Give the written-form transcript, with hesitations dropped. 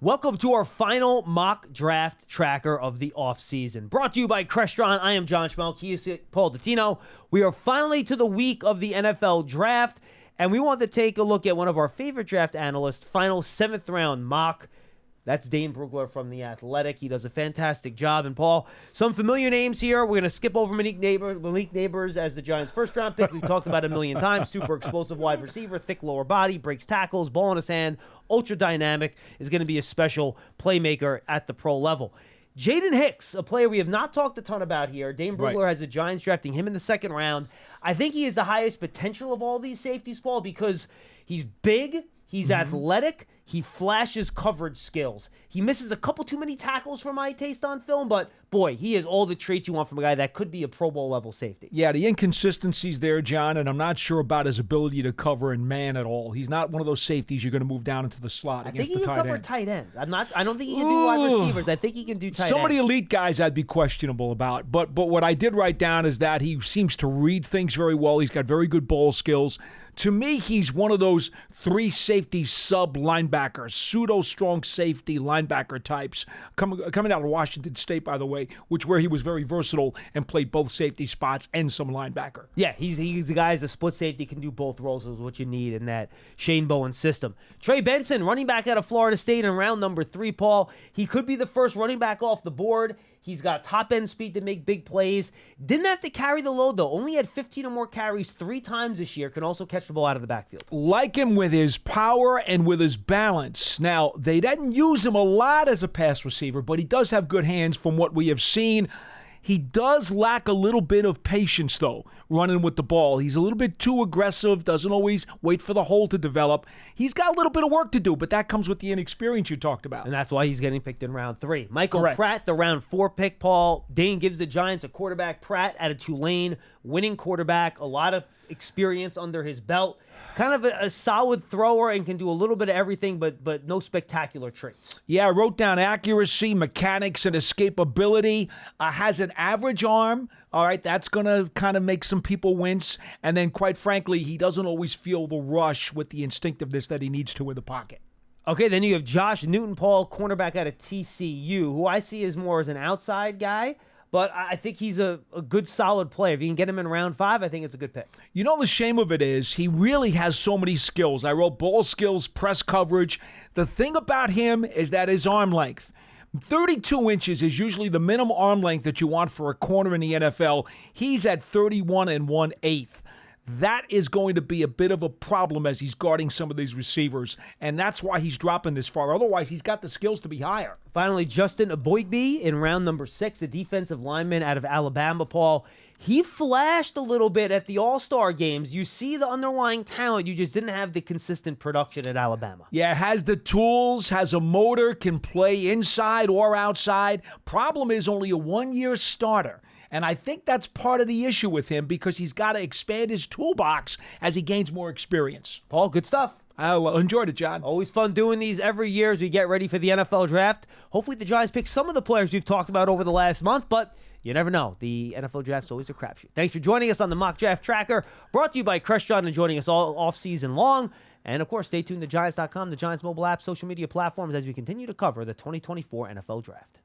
Welcome to our final mock draft tracker of the offseason. Brought to you by Crestron. I am John Schmeelk. He is Paul Dottino. We are finally to the week of the NFL draft, and we want to take a look at one of our favorite draft analysts, final 7th round mock. That's Dane Brugler from The Athletic. He does a fantastic job. And, Paul, some familiar names here. We're going to skip over Malik Neighbors as the Giants' first-round pick. We've talked about it a million times. Super explosive wide receiver, thick lower body, breaks tackles, ball in his hand, ultra-dynamic, is going to be a special playmaker at the pro level. Jaden Hicks, a player we have not talked a ton about here. Dane Brugler has the Giants drafting him in the 2nd round. I think he has the highest potential of all these safeties, Paul, because he's big, he's athletic, he flashes coverage skills. He misses a couple too many tackles for my taste on film, but boy, he has all the traits you want from a guy that could be a Pro Bowl level safety. Yeah, the inconsistencies there, John, and I'm not sure about his ability to cover in man at all. He's not one of those safeties you're going to move down into the slot against the tight end. I think he can cover tight ends. I don't think he can do wide receivers. I think he can do tight ends. Some of the elite guys I'd be questionable about, but what I did write down is that he seems to read things very well. He's got very good ball skills. To me, he's one of those 3 safety sub linebackers, pseudo-strong safety linebacker types, coming out of Washington State, by the way, where he was very versatile and played both safety spots and some linebacker. Yeah, he's the guy as a split safety, can do both roles, is what you need in that Shane Bowen system. Trey Benson, running back out of Florida State in round number 3, Paul. He could be the first running back off the board. He's got top-end speed to make big plays. Didn't have to carry the load, though. Only had 15 or more carries 3 times this year. Can also catch the ball out of the backfield. Like him with his power and with his balance. Now, they didn't use him a lot as a pass receiver, but he does have good hands from what we have seen. He does lack a little bit of patience, though, running with the ball. He's a little bit too aggressive, doesn't always wait for the hole to develop. He's got a little bit of work to do, but that comes with the inexperience you talked about. And that's why he's getting picked in round 3. Michael Pratt, the round 4 pick, Paul. Dane gives the Giants a quarterback. Pratt out of Tulane, winning quarterback, a lot of experience under his belt. Kind of a solid thrower and can do a little bit of everything, but no spectacular traits. Yeah, I wrote down accuracy, mechanics, and escapability. Has an average arm. All right, that's going to kind of make some people wince. And then, quite frankly, he doesn't always feel the rush with the instinctiveness that he needs to in the pocket. Okay, then you have Josh Newton-Paul, cornerback out of TCU, who I see as more as an outside guy. But I think he's a good, solid player. If you can get him in round 5, I think it's a good pick. You know, the shame of it is he really has so many skills. I wrote ball skills, press coverage. The thing about him is that his arm length. 32 inches is usually the minimum arm length that you want for a corner in the NFL. He's at 31 1/8. That is going to be a bit of a problem as he's guarding some of these receivers, and that's why he's dropping this far. Otherwise, he's got the skills to be higher. Finally, Justin Aboigbe in round number 6, a defensive lineman out of Alabama, Paul. He flashed a little bit at the All-Star games. You see the underlying talent. You just didn't have the consistent production at Alabama. Yeah, has the tools, has a motor, can play inside or outside. Problem is only a 1-year starter. And I think that's part of the issue with him because he's got to expand his toolbox as he gains more experience. Paul, good stuff. I enjoyed it, John. Always fun doing these every year as we get ready for the NFL draft. Hopefully the Giants pick some of the players we've talked about over the last month, but you never know. The NFL draft's always a crapshoot. Thanks for joining us on the Mock Draft Tracker, brought to you by Crestron and joining us all off-season long. And, of course, stay tuned to Giants.com, the Giants mobile app, social media platforms as we continue to cover the 2024 NFL Draft.